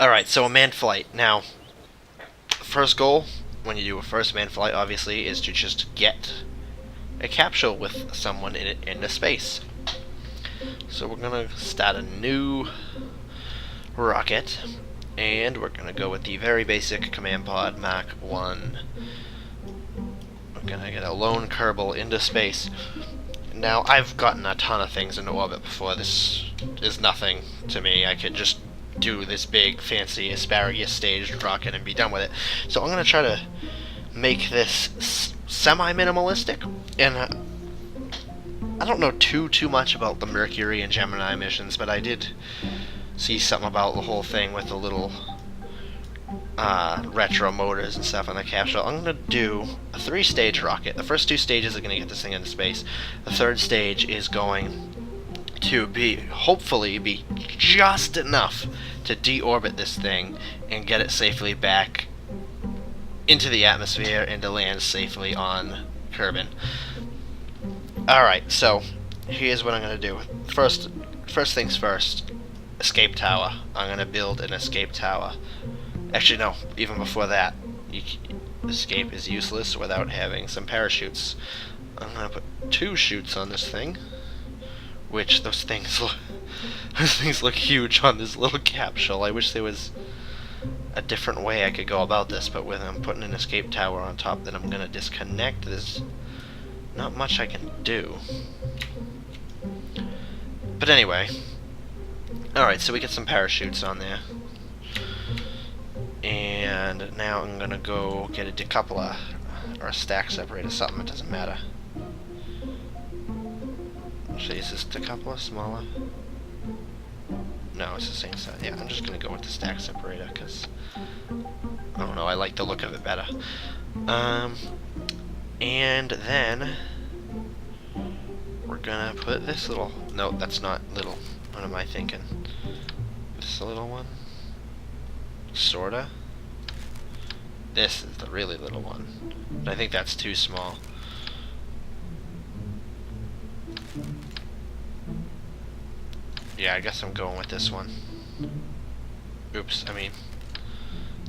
Alright, so a manned flight. Now, first goal, when you do a first manned flight, obviously, is to just get a capsule with someone in it into space. So we're gonna start a new rocket, and we're gonna go with the very basic command pod Mach 1. We're gonna get a lone Kerbal into space. Now, I've gotten a ton of things into orbit before. This is nothing to me. I could just do this big, fancy, asparagus staged rocket and be done with it. So I'm going to try to make this semi-minimalistic. And I don't know too much about the Mercury and Gemini missions, but I did see something about the whole thing with the little retro motors and stuff on the capsule. I'm going to do a 3-stage rocket. The first 2 stages are going to get this thing into space. The 3rd stage is going to hopefully be just enough to deorbit this thing and get it safely back into the atmosphere and to land safely on Kerbin. Alright, so here's what I'm going to do. First things first, escape tower. I'm going to build an escape tower. Actually, no, even before that, escape is useless without having some parachutes. I'm going to put 2 chutes on this thing, which those things look huge on this little capsule. I wish there was a different way I could go about this, but when I'm putting an escape tower on top that I'm going to disconnect, there's not much I can do. But anyway, alright, so we get some parachutes on there. And now I'm gonna go get a decoupler or a stack separator, something, it doesn't matter. Actually, is this decoupler smaller? No, it's the same size. Yeah, I'm just gonna go with the stack separator because I don't know, I like the look of it better. And then we're gonna put this little. No, that's not little. What am I thinking? This little one? Sorta. This is the really little one. But I think that's too small. Yeah, I guess I'm going with this one. Oops, I mean...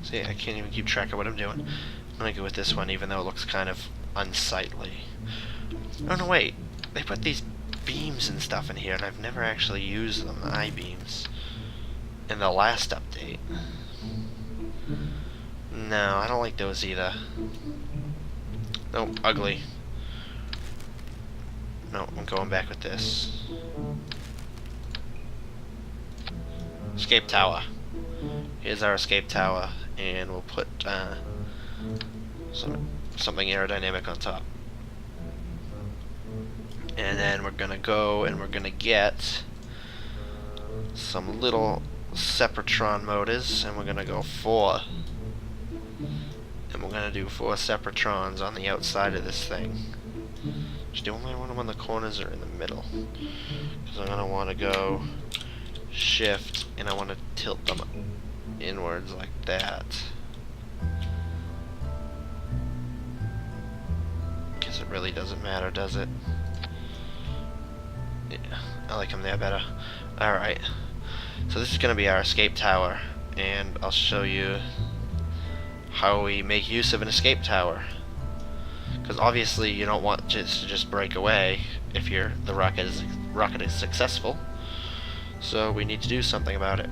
See, I can't even keep track of what I'm doing. I'm gonna go with this one, even though it looks kind of unsightly. Oh no, wait. They put these beams and stuff in here, and I've never actually used them, the I-beams, in the last update. No, I don't like those either. Nope, ugly. No, I'm going back with this. Escape tower. Here's our escape tower, and we'll put something aerodynamic on top. And then we're gonna go and we're gonna get some little Separatron motors, and we're gonna go 4. And we're gonna do 4 Separatrons on the outside of this thing. Just do only want them on the corners or in the middle, because I'm gonna want to go shift, and I want to tilt them inwards like that. Guess it really doesn't matter, does it? Yeah, I like them there better. Alright, so this is going to be our escape tower, and I'll show you how we make use of an escape tower. Because obviously you don't want it to just break away if the rocket is successful. So we need to do something about it.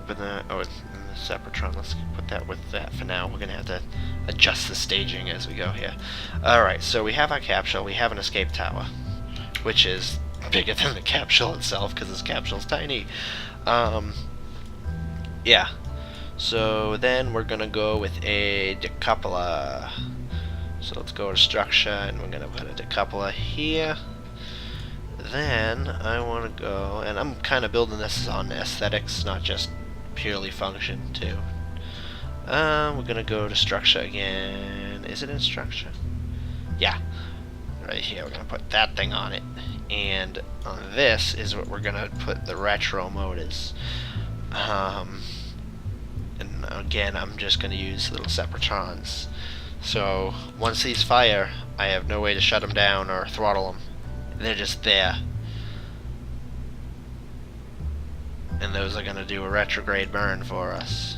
But oh, it's in the Separatron. Let's put that with that for now. We're gonna have to adjust the staging as we go here. Alright, so we have our capsule, we have an escape tower, which is bigger than the capsule itself because this capsule's tiny. Yeah. So then we're gonna go with a decoupler. So let's go to structure, and we're gonna put a decoupler here. Then I want to go, and I'm kind of building this on aesthetics, not just purely function too. We're gonna go to structure again. Is it in structure? Yeah, right here. We're gonna put that thing on it, and on this is what we're gonna put the retro motors. And again, I'm just gonna use little Separatrons. So once these fire, I have no way to shut them down or throttle them. They're just there. And those are going to do a retrograde burn for us.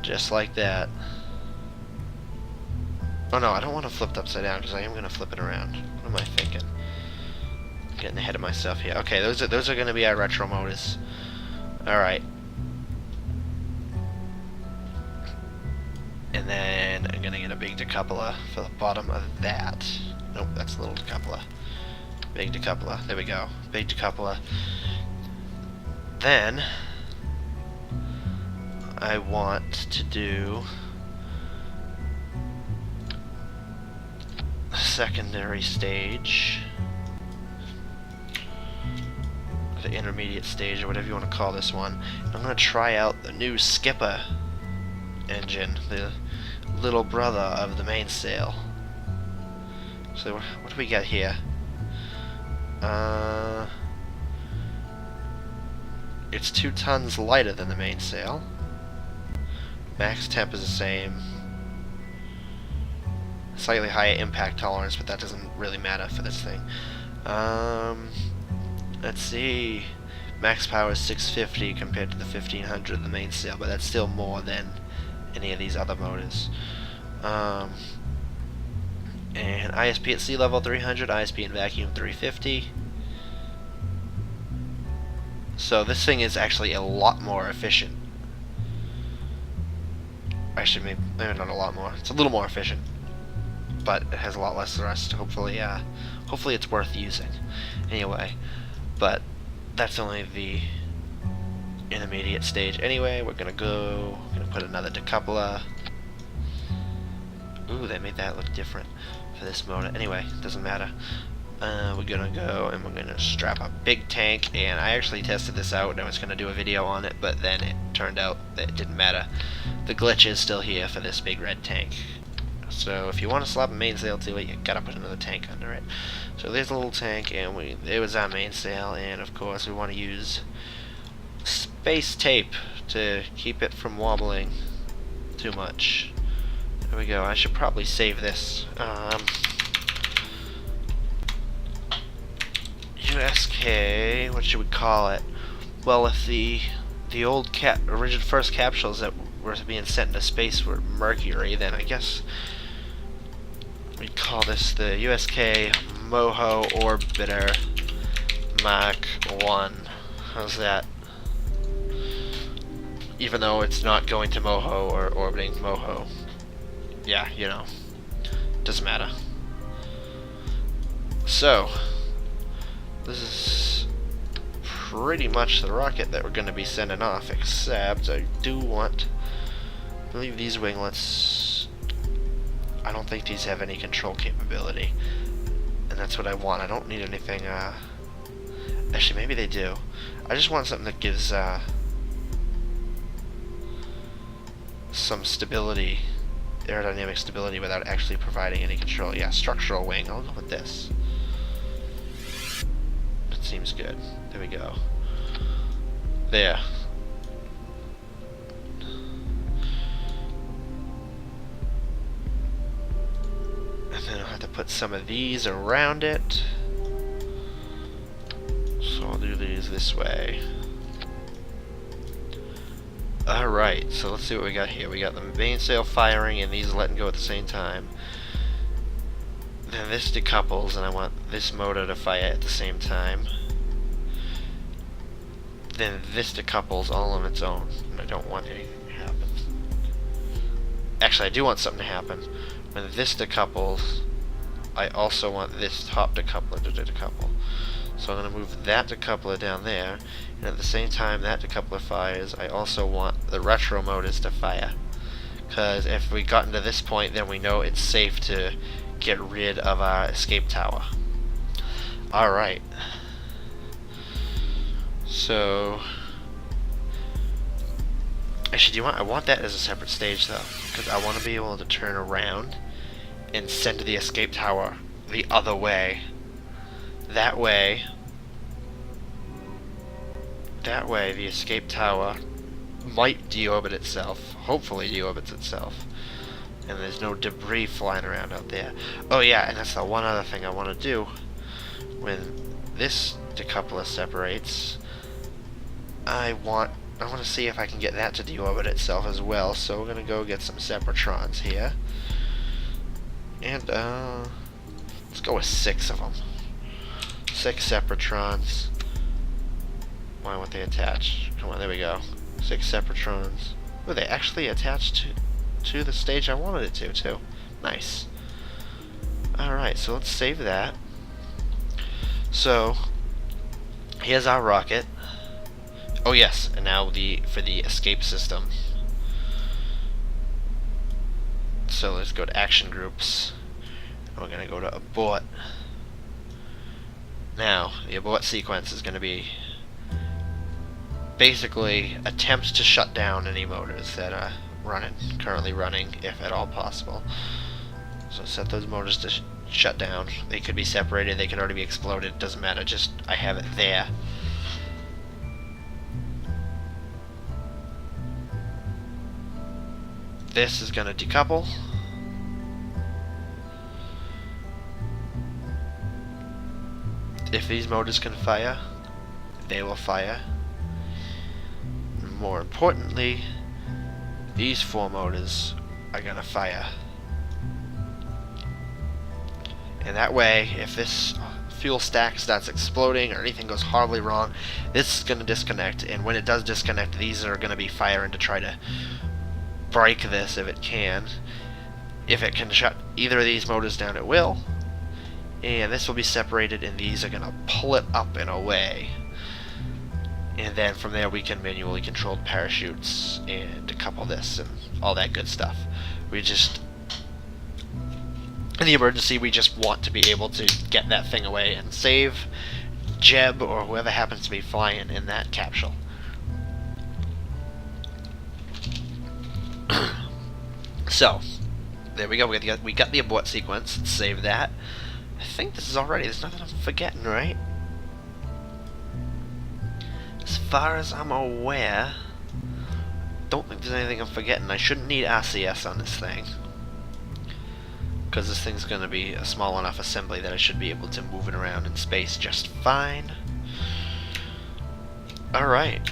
Just like that. Oh no, I don't want to flip it upside down because I am going to flip it around. What am I thinking? Getting ahead of myself here. Okay, those are going to be our retro motors. Alright. And then I'm going to get a big decoupler for the bottom of that. Nope, that's a little decoupler. Big decoupler. There we go. Big decoupler. Then I want to do a secondary stage. The intermediate stage, or whatever you want to call this one. I'm going to try out the new Skipper engine, the little brother of the mainsail. So what do we got here? It's 2 tons lighter than the mainsail. Max temp is the same. Slightly higher impact tolerance, but that doesn't really matter for this thing. Let's see. Max power is 650 compared to the 1500 of the mainsail, but that's still more than any of these other motors. And ISP at sea level 300, ISP in vacuum 350. So this thing is actually a lot more efficient. Actually, maybe not a lot more. It's a little more efficient, but it has a lot less thrust. Hopefully it's worth using. Anyway, but that's only the intermediate stage. Anyway, we're gonna put another decoupler. Ooh, they made that look different for this motor. Anyway, doesn't matter. We're gonna go and we're gonna strap a big tank, and I actually tested this out and I was gonna do a video on it, but then it turned out that it didn't matter. The glitch is still here for this big red tank. So if you want to slap a mainsail to it, you gotta put another tank under it. So there's a little tank, and there was our mainsail, and of course we want to use space tape to keep it from wobbling too much. There we go. I should probably save this. USK, what should we call it? Well, if the old first capsules that were being sent into space were Mercury, then I guess we'd call this the USK Moho Orbiter Mach 1. How's that? Even though it's not going to Moho or orbiting Moho. Yeah, you know, doesn't matter. So, this is pretty much the rocket that we're going to be sending off, except I do want, I believe these winglets, I don't think these have any control capability, and that's what I want. I don't need anything, actually maybe they do. I just want something that gives some stability, aerodynamic stability, without actually providing any control. Yeah, structural wing, I'll go with this. That seems good. There we go. There. And then I'll have to put some of these around it. So I'll do these this way. Alright, so let's see what we got here. We got the mainsail firing and these letting go at the same time. Then this decouples, and I want this motor to fire at the same time. Then this decouples all on its own, and I don't want anything to happen. Actually, I do want something to happen. When this decouples, I also want this top decoupler to decouple. So I'm going to move that decoupler down there, and at the same time that decoupler fires, I also want the retro motors to fire. Because if we got into this point, then we know it's safe to get rid of our escape tower. Alright. So, actually, do you want? I want that as a separate stage though, because I want to be able to turn around and send the escape tower the other way. That way, the escape tower might deorbit itself. Hopefully, deorbits itself, and there's no debris flying around out there. Oh yeah, and that's the one other thing I want to do. when this decoupler separates, I want to see if I can get that to deorbit itself as well. So we're gonna go get some separatrons here, and let's go with 6 of them. 6 separatrons. Why weren't they attached? Come on, there we go. 6 separatrons. Oh, they actually attached to the stage I wanted it to, too. Nice. Alright, so let's save that. So, here's our rocket. Oh yes, and now for the escape system. So let's go to action groups. We're going to go to abort. Now, the abort sequence is going to be basically attempts to shut down any motors that are currently running, if at all possible. So set those motors to shut down. They could be separated, they could already be exploded, doesn't matter, just I have it there. This is going to decouple. If these motors can fire, they will fire. More importantly, these 4 motors are going to fire. And that way, if this fuel stack starts exploding or anything goes horribly wrong, this is going to disconnect. And when it does disconnect, these are going to be firing to try to break this if it can. If it can shut either of these motors down, it will. And this will be separated, and these are going to pull it up and away. And then from there we can manually control parachutes and decouple this and all that good stuff. We just, in the emergency, we just want to be able to get that thing away and save Jeb or whoever happens to be flying in that capsule. So, there we go. We got the abort sequence. Let's save that. I think this is already. There's nothing I'm forgetting, right? As far as I'm aware, don't think there's anything I'm forgetting. I shouldn't need RCS on this thing, because this thing's going to be a small enough assembly that I should be able to move it around in space just fine. Alright.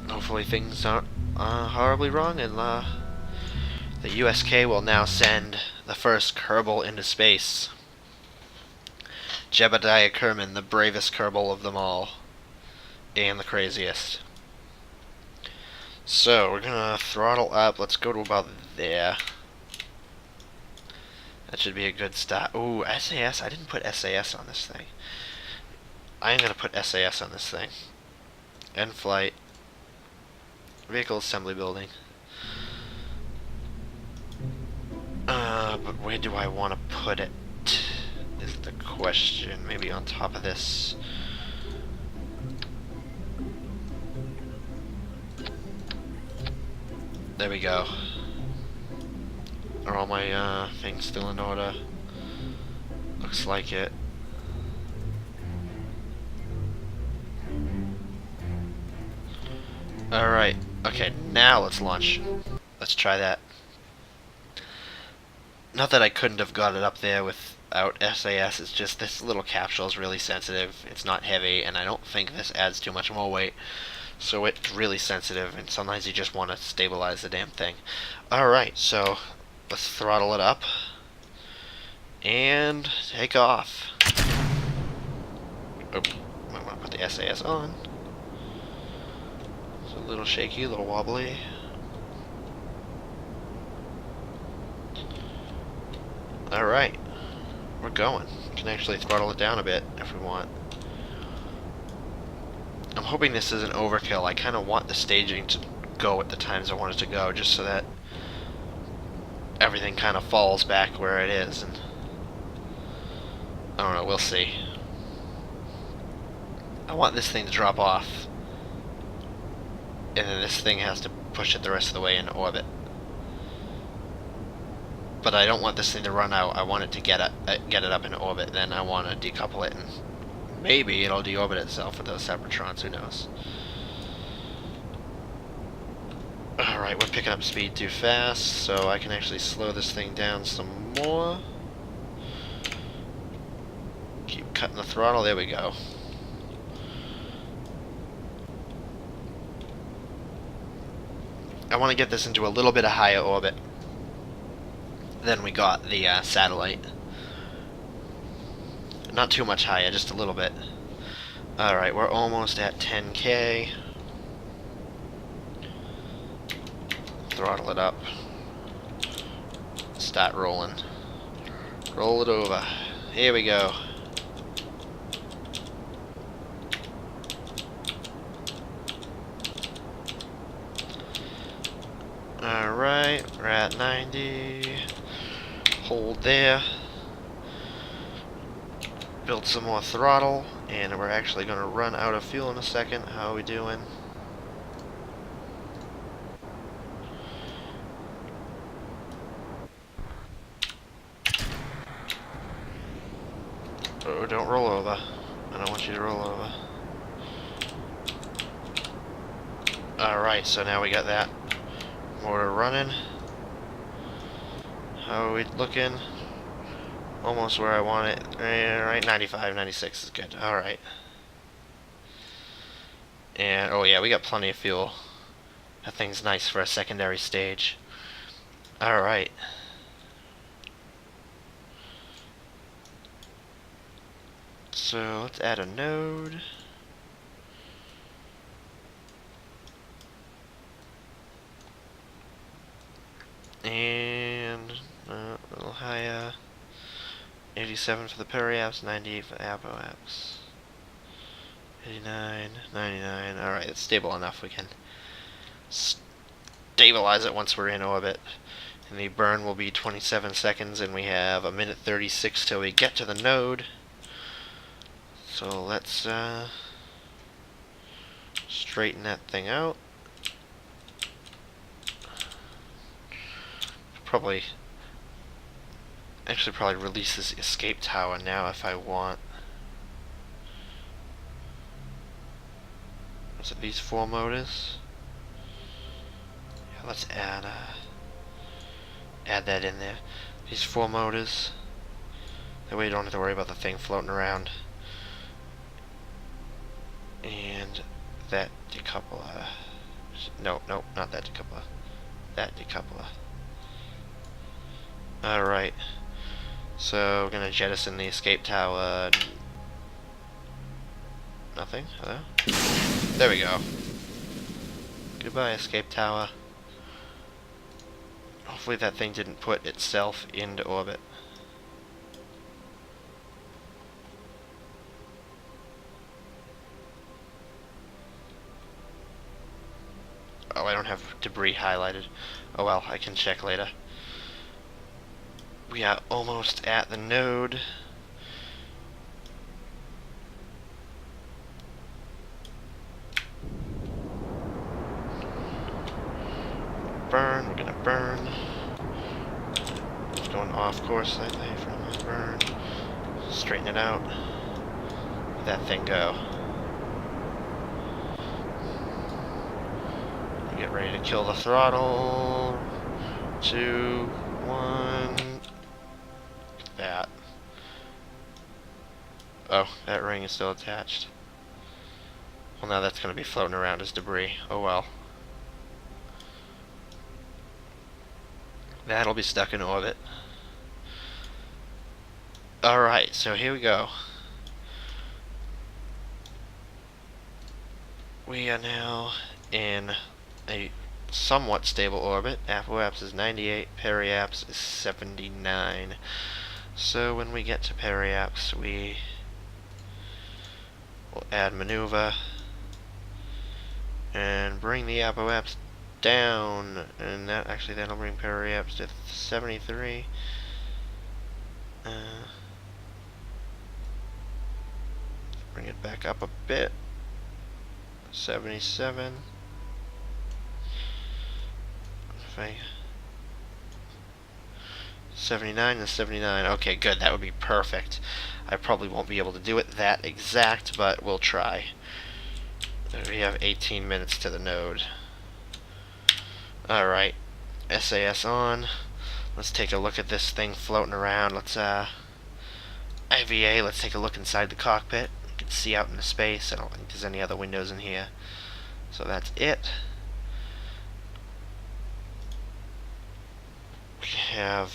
Hopefully things aren't horribly wrong, and the USK will now send the first Kerbal into space. Jebediah Kerman, the bravest Kerbal of them all. And the craziest. So, we're gonna throttle up. Let's go to about there. That should be a good start. Ooh, SAS. I didn't put SAS on this thing. I am gonna put SAS on this thing. End flight. Vehicle assembly building. But where do I want to put it? Is the question. Maybe on top of this. There we go. Are all my things still in order? Looks like it. Alright. Okay, now let's launch. Let's try that. Not that I couldn't have got it up there without SAS, it's just this little capsule is really sensitive. It's not heavy, and I don't think this adds too much more weight. So it's really sensitive, and sometimes you just want to stabilize the damn thing. Alright, so let's throttle it up and take off. Oh, I want to put the SAS on. It's a little shaky, a little wobbly. Alright, we're going. We can actually throttle it down a bit if we want. I'm hoping this isn't overkill. I kind of want the staging to go at the times I want it to go, just so that everything kind of falls back where it is. And I don't know, we'll see. I want this thing to drop off, and then this thing has to push it the rest of the way into orbit. But I don't want this thing to run out. I want it to get it up in orbit. Then I want to decouple it, and maybe it'll deorbit itself with those separatrons. Who knows? Alright, we're picking up speed too fast, so I can actually slow this thing down some more. Keep cutting the throttle. There we go. I want to get this into a little bit of higher orbit than we got the satellite. Not too much higher, just a little bit. Alright, we're almost at 10K. Throttle it up. Start rolling. Roll it over. Here we go. Alright, we're at 90. Hold there. Build some more throttle, and we're actually going to run out of fuel in a second. How are we doing? Oh, don't roll over. I don't want you to roll over. Alright, so now we got that motor running. How are we looking? Almost where I want it. Right, 95, 96 is good. Alright. And, oh yeah, we got plenty of fuel. That thing's nice for a secondary stage. Alright. So, let's add a node. And, a little higher. 87 for the periapse, 98 for the apoapse. 89, 99. Alright, it's stable enough. We can stabilize it once we're in orbit. And the burn will be 27 seconds, and we have a minute 36 till we get to the node. So let's straighten that thing out. Probably release this escape tower now if I want. Was it these 4 motors? Yeah, let's add that in there. These 4 motors. That way you don't have to worry about the thing floating around. And that decoupler. No, not that decoupler. That decoupler. Alright. So we're gonna jettison the escape tower. Nothing? Hello? There we go. Goodbye, escape tower. Hopefully that thing didn't put itself into orbit. Oh, I don't have debris highlighted. Oh well, I can check later. We are almost at the node. Burn, we're gonna burn. It's going off course slightly from this burn. Straighten it out. Let that thing go. Get ready to kill the throttle. 2, 1. That. Oh, that ring is still attached. Well, now that's going to be floating around as debris. Oh well. That'll be stuck in orbit. Alright, so here we go. We are now in a somewhat stable orbit. Apoapse is 98, periapse is 79. So when we get to periapse, we will add maneuver and bring the apoapse down, and that'll bring periapse to 73. Bring it back up a bit. 77. 79 and 79. Okay, good. That would be perfect. I probably won't be able to do it that exact, but we'll try. We have 18 minutes to the node. Alright. SAS on. Let's take a look at this thing floating around. Let's IVA, let's take a look inside the cockpit. You can see out into space. I don't think there's any other windows in here. So that's it. We have...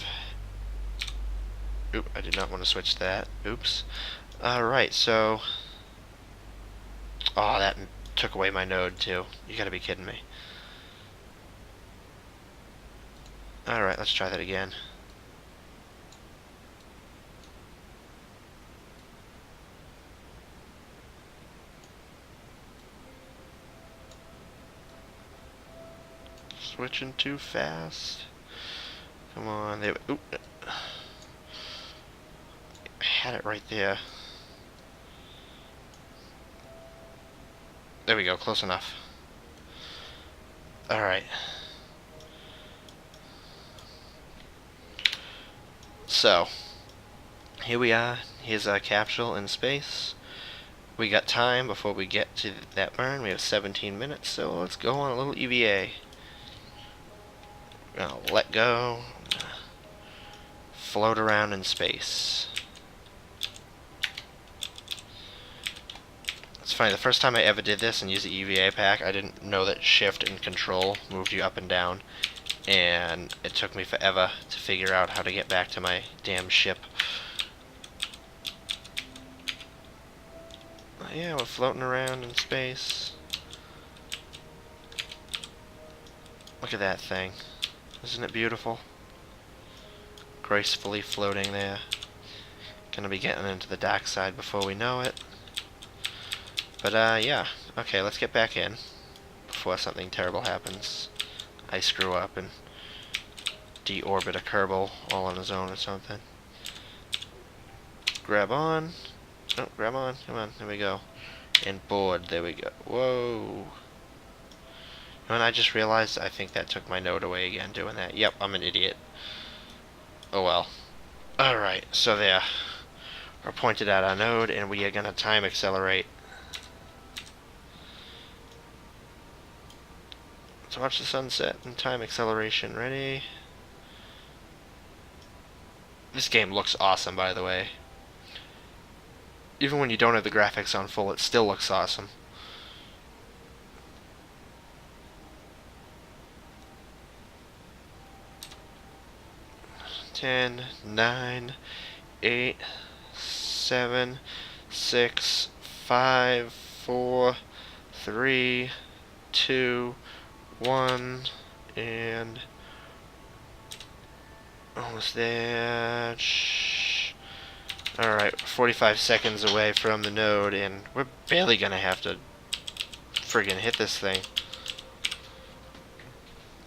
Oop, I did not want to switch that. Oops. Alright, so... Oh, that took away my node, too. You gotta be kidding me. Alright, let's try that again. Switching too fast. Come on, there. Oop. I had it right there. There we go, close enough. Alright. So, here we are. Here's our capsule in space. We got time before we get to that burn. We have 17 minutes, so let's go on a little EVA. I'll let go. Float around in space. It's funny, the first time I ever did this and used the EVA pack, I didn't know that shift and control moved you up and down, and it took me forever to figure out how to get back to my damn ship. Yeah, we're floating around in space. Look at that thing. Isn't it beautiful? Gracefully floating there. Gonna be getting into the dark side before we know it. But, yeah. Okay, let's get back in before something terrible happens. I screw up and deorbit a Kerbal all on his own or something. Grab on. Oh, grab on. Come on. There we go. And board. There we go. Whoa. And I just realized I think that took my node away again doing that. Yep, I'm an idiot. Oh well. Alright, so there. We're pointed at our node and we are going to time accelerate. Let's watch the sunset and time acceleration. Ready? This game looks awesome, by the way. Even when you don't have the graphics on full, it still looks awesome. Ten, 9, 8, 7, 6, 5, 4, 3, 2, 1, and almost there. Alright, 45 seconds away from the node, and we're barely gonna have to friggin' hit this thing.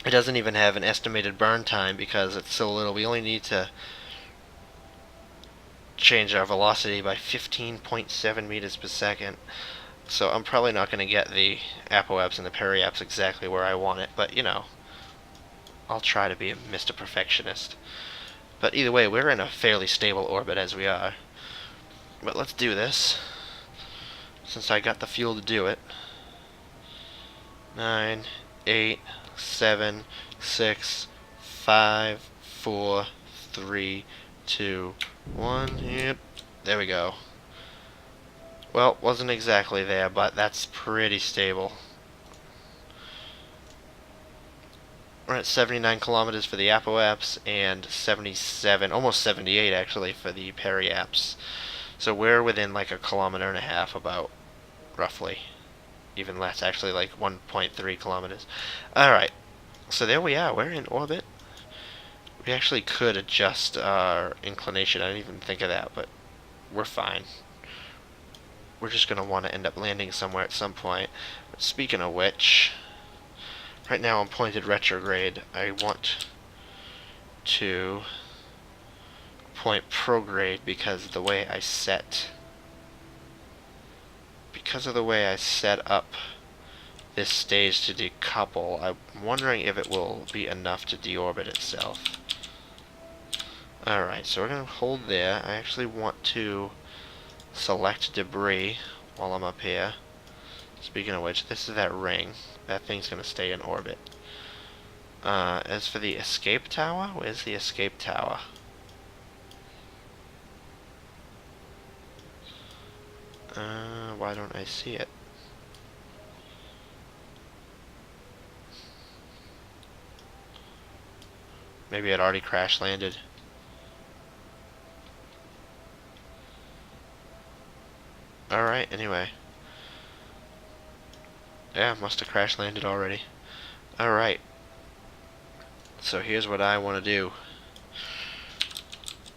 It doesn't even have an estimated burn time because it's so little. We only need to change our velocity by 15.7 meters per second. So I'm probably not going to get the apoapse and the periapse exactly where I want it, but you know, I'll try to be a Mr. Perfectionist. But either way, we're in a fairly stable orbit as we are. But let's do this, since I got the fuel to do it. 9, 8, 7, 6, 5, 4, 3, 2, 1. Yep, there we go. Well, wasn't exactly there, but that's pretty stable. We're at 79 kilometers for the apoapse and 77, almost 78 actually, for the periapse. So we're within like a kilometer and a half, about, roughly. Even less, actually, like 1.3 kilometers. Alright, so there we are. We're in orbit. We actually could adjust our inclination. I didn't even think of that, but we're fine. We're just going to want to end up landing somewhere at some point. But speaking of which, right now I'm pointed retrograde. I want to point prograde because of the way I set up this stage to decouple. I'm wondering if it will be enough to deorbit itself. Alright, so we're going to hold there. I actually want to select debris while I'm up here. Speaking of which, this is that ring. That thing's going to stay in orbit. As for the escape tower, where's the escape tower? Why don't I see it? Maybe it already crash landed. Alright, anyway. Yeah, must have crash landed already. Alright. So here's what I want to do.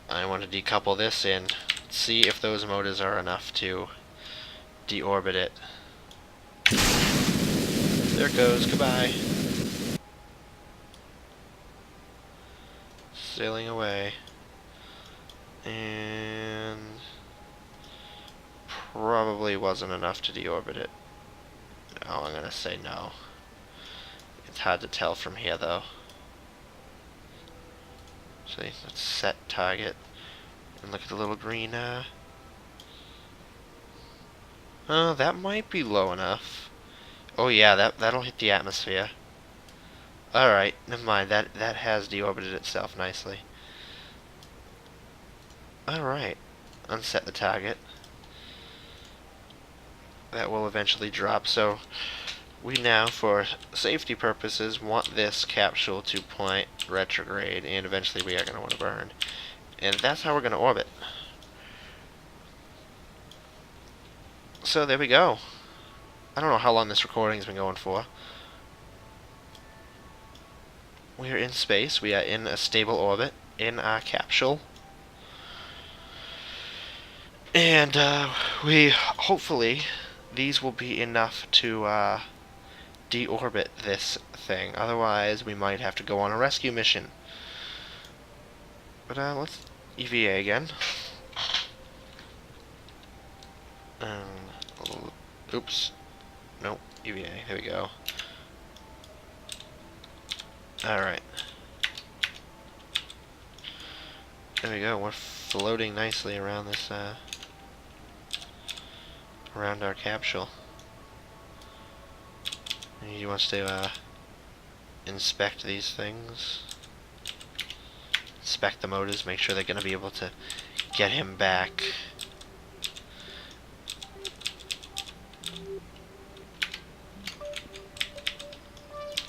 I want to decouple this and see if those motors are enough to deorbit it. There it goes, goodbye. Sailing away. And probably wasn't enough to deorbit it. Oh, I'm gonna say no. It's hard to tell from here though. See, let's set target. And look at the little green, oh, that might be low enough. Oh yeah, that'll hit the atmosphere. Alright, never mind, that has deorbited itself nicely. Alright, unset the target. That will eventually drop, so we now, for safety purposes, want this capsule to point retrograde, and eventually we are going to want to burn. And that's how we're going to orbit. So there we go. I don't know how long this recording's been going for. We are in space. We are in a stable orbit in our capsule. And we hopefully these will be enough to deorbit this thing. Otherwise, we might have to go on a rescue mission. But let's EVA again. Oops. Nope. EVA. There we go. Alright. There we go. We're floating nicely around this, around our capsule. He wants to, inspect these things. Inspect the motors, make sure they're going to be able to get him back.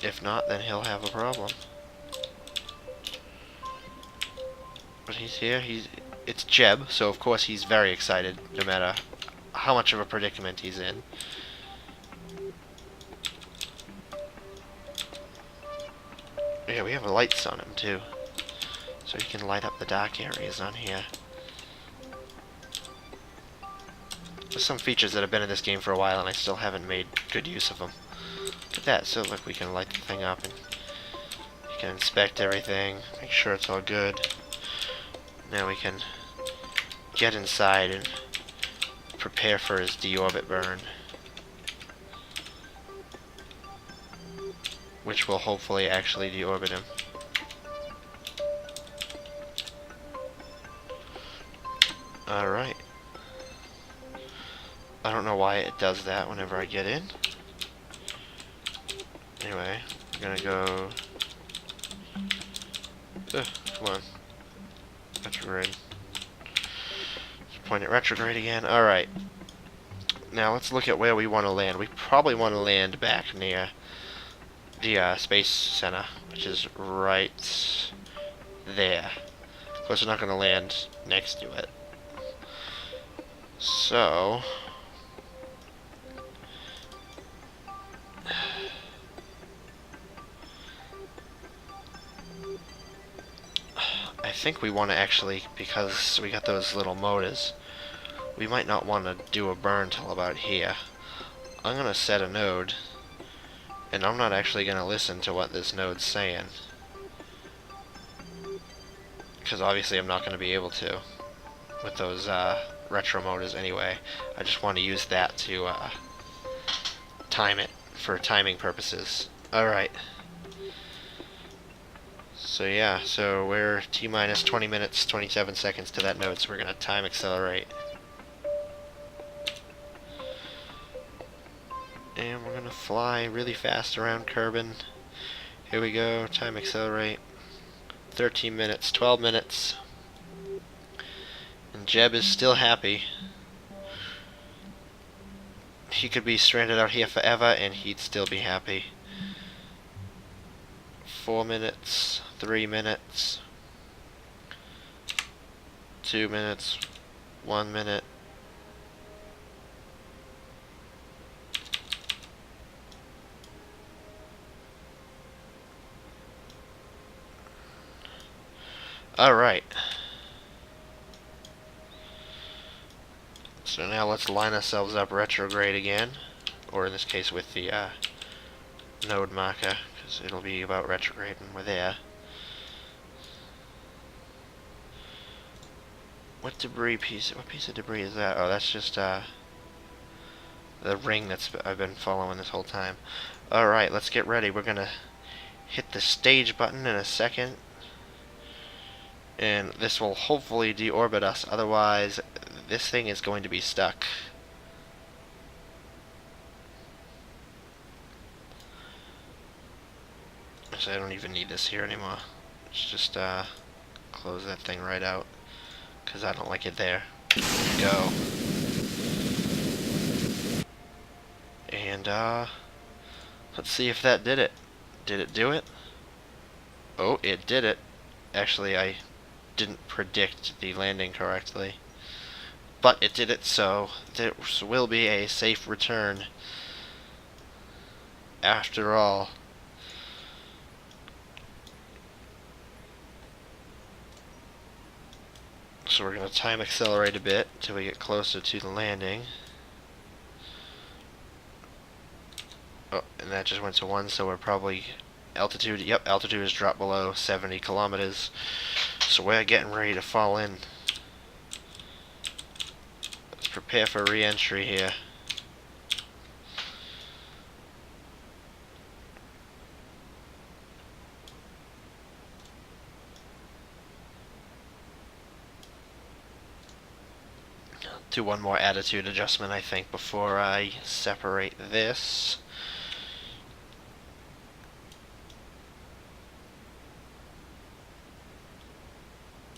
If not, then he'll have a problem. But he's here, it's Jeb, so of course he's very excited, no matter how much of a predicament he's in. Yeah, we have lights on him too, so he can light up the dark areas on here. There's some features that have been in this game for a while and I still haven't made good use of them. Look at that, so look, we can light the thing up and you can inspect everything, make sure it's all good. Now we can get inside and prepare for his deorbit burn, which will hopefully actually deorbit him. Alright. I don't know why it does that whenever I get in. Anyway, I'm gonna go... come on. Retrograde. Just point at retrograde again. Alright. Now let's look at where we want to land. We probably want to land back near the Space Center, which is right there. Of course, we're not going to land next to it. So... I think we want to actually, because we got those little motors, we might not want to do a burn till about here. I'm going to set a node, and I'm not actually going to listen to what this node's saying, because obviously I'm not going to be able to with those retro motors anyway. I just want to use that to time it for timing purposes. Alright. So yeah, so we're T-minus 20 minutes, 27 seconds to that node, so we're going to time accelerate. And we're going to fly really fast around Kerbin. Here we go, time accelerate. 13 minutes, 12 minutes. And Jeb is still happy. he could be stranded out here forever and he'd still be happy. 4 minutes, 3 minutes, 2 minutes, 1 minute. Alright. So now let's line ourselves up retrograde again. Or in this case with the node marker, because it'll be about retrograde when we're there. What piece of debris is that? Oh, that's just the ring I've been following this whole time. Alright, let's get ready. We're gonna hit the stage button in a second. And this will hopefully deorbit us, otherwise this thing is going to be stuck. So I don't even need this here anymore. Let's just close that thing right out, because I don't like it there. There we go. And let's see if that did it. Did it do it? Oh, it did it. Actually, I didn't predict the landing correctly. But it did it, so there will be a safe return after all. So we're going to time accelerate a bit until we get closer to the landing. Oh, and that just went to 1, so we're probably altitude. Yep, altitude has dropped below 70 kilometers. So we're getting ready to fall in. Let's prepare for re-entry here. Do one more attitude adjustment, I think, before I separate this.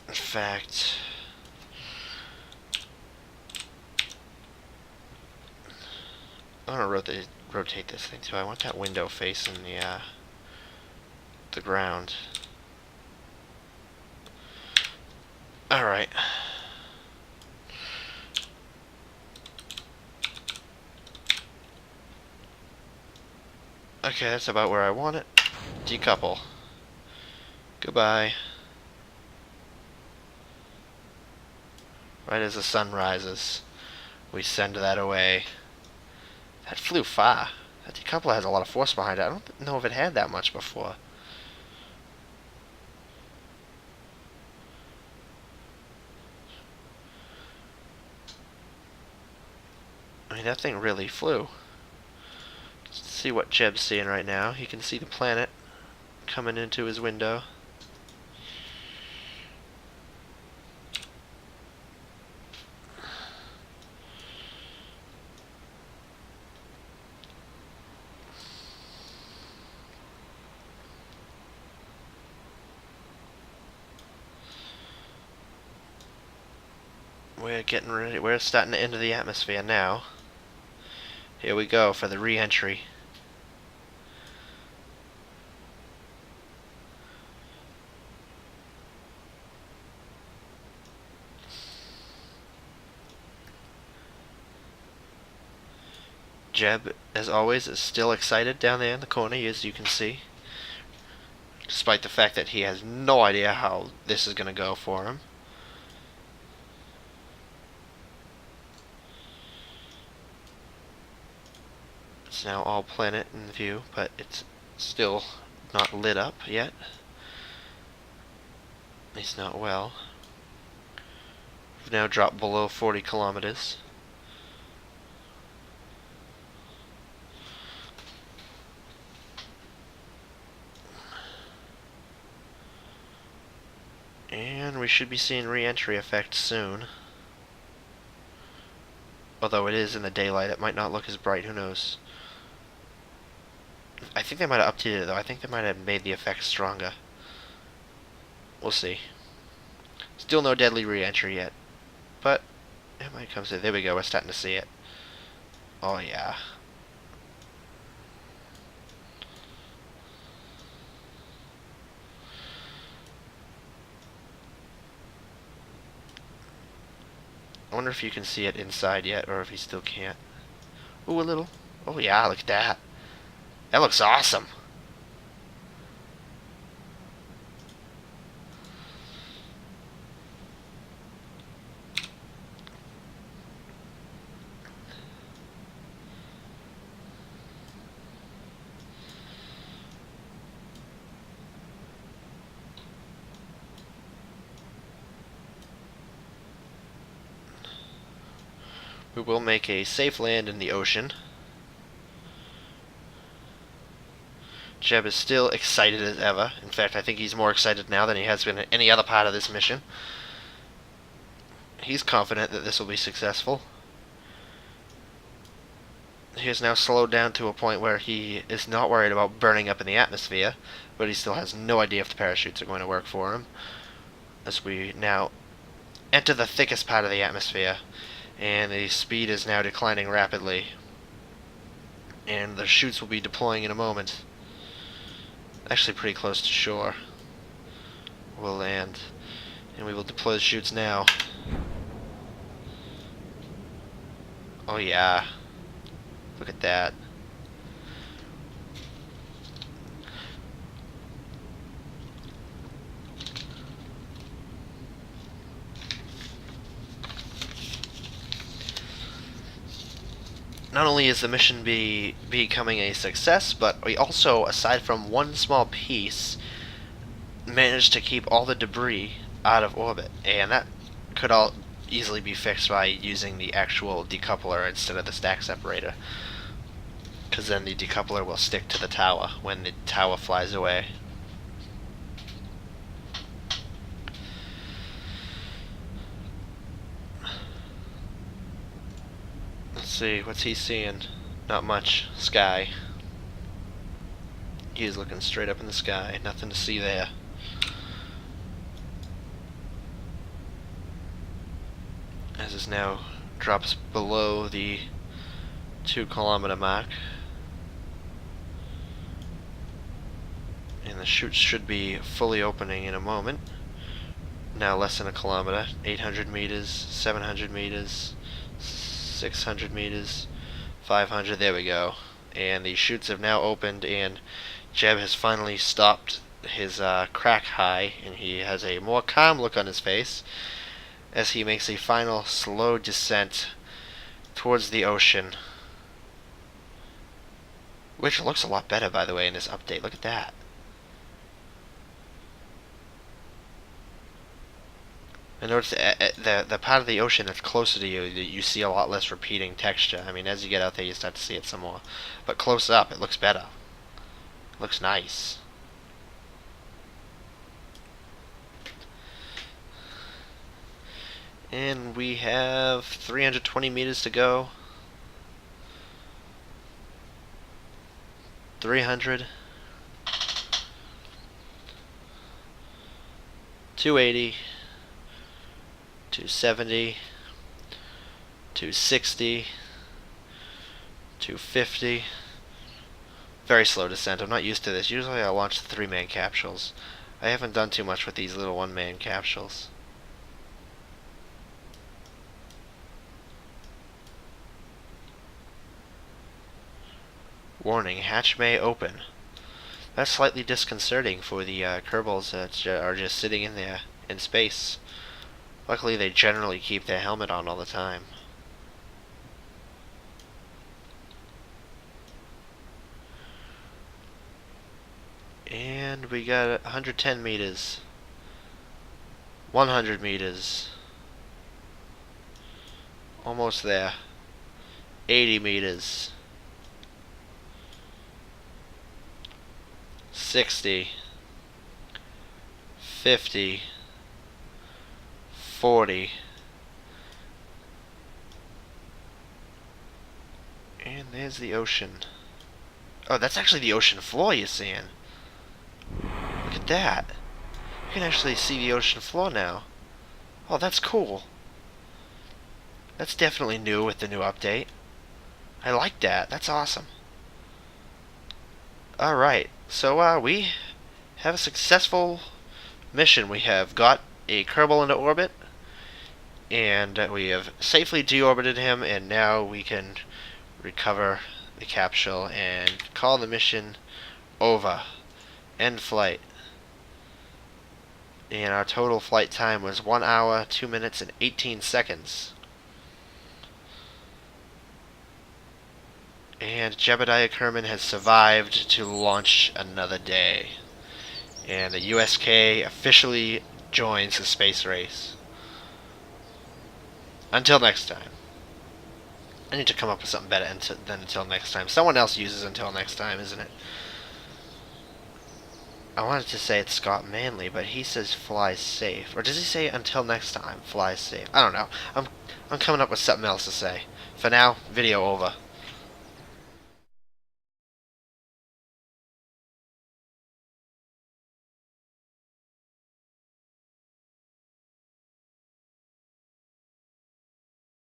In fact, I want to rotate this thing too. I want that window facing the ground. All right. Okay, that's about where I want it. Decouple. Goodbye. Right as the sun rises, we send that away. That flew far. That decoupler has a lot of force behind it. I don't know if it had that much before. I mean, that thing really flew. Let's see what Jeb's seeing right now. He can see the planet coming into his window. We're getting ready. We're starting to enter the atmosphere now. Here we go for the re-entry. Jeb, as always, is still excited down there in the corner, as you can see. Despite the fact that he has no idea how this is going to go for him. It's now all planet in view, but it's still not lit up yet. At least not well. We've now dropped below 40 kilometers. And we should be seeing re-entry effect soon. Although it is in the daylight, it might not look as bright, who knows. I think they might have updated it though. I think they might have made the effect stronger. We'll see. Still no deadly re-entry yet. But it might come soon. There we go, we're starting to see it. Oh yeah. I wonder if you can see it inside yet, or if you still can't. Ooh, a little. Oh yeah, look at that. That looks awesome. We will make a safe land in the ocean. Jeb is still excited as ever. In fact, I think he's more excited now than he has been at any other part of this mission. He's confident that this will be successful. He has now slowed down to a point where he is not worried about burning up in the atmosphere, but he still has no idea if the parachutes are going to work for him. As we now enter the thickest part of the atmosphere, and the speed is now declining rapidly. And the chutes will be deploying in a moment. Actually pretty close to shore. We'll land, and we will deploy the chutes now. Oh yeah. Look at that. Not only is the mission becoming a success, but we also, aside from one small piece, managed to keep all the debris out of orbit. And that could all easily be fixed by using the actual decoupler instead of the stack separator. Because then the decoupler will stick to the tower when the tower flies away. Let's see, what's he seeing? Not much. Sky. He's looking straight up in the sky. Nothing to see there. As this now drops below the 2-kilometer mark. And the chutes should be fully opening in a moment. Now less than a kilometer. 800 meters, 700 meters, 600 meters, 500, there we go. And the chutes have now opened, and Jeb has finally stopped his crack high, and he has a more calm look on his face as he makes a final slow descent towards the ocean. Which looks a lot better, by the way, in this update. Look at that. I notice the part of the ocean that's closer to you, you see a lot less repeating texture. I mean, as you get out there, you start to see it some more. But close up, it looks better. It looks nice. And we have 320 meters to go. 300. 280. 270, 260, 250. Very slow descent. I'm not used to this. Usually I launch the 3-man capsules. I haven't done too much with these little 1-man capsules. Warning, hatch may open. That's slightly disconcerting for the Kerbals that are just sitting in there in space. Luckily, they generally keep their helmet on all the time. And we got 110 meters. 100 meters. Almost there. 80 meters. 60. 50. 40. And there's the ocean. Oh, that's actually the ocean floor you're seeing. Look at that. You can actually see the ocean floor now. Oh, that's cool. That's definitely new with the new update. I like that. That's awesome. Alright, so we have a successful mission. We have got a Kerbal into orbit, and we have safely deorbited him, and now we can recover the capsule and call the mission over. End flight. And our total flight time was 1 hour, 2 minutes, and 18 seconds. And Jebediah Kerman has survived to launch another day. And the USK officially joins the space race. Until next time. I need to come up with something better than until next time. Someone else uses until next time, isn't it? I wanted to say it's Scott Manley, but he says fly safe. Or does he say until next time, fly safe? I don't know. I'm coming up with something else to say. For now, video over.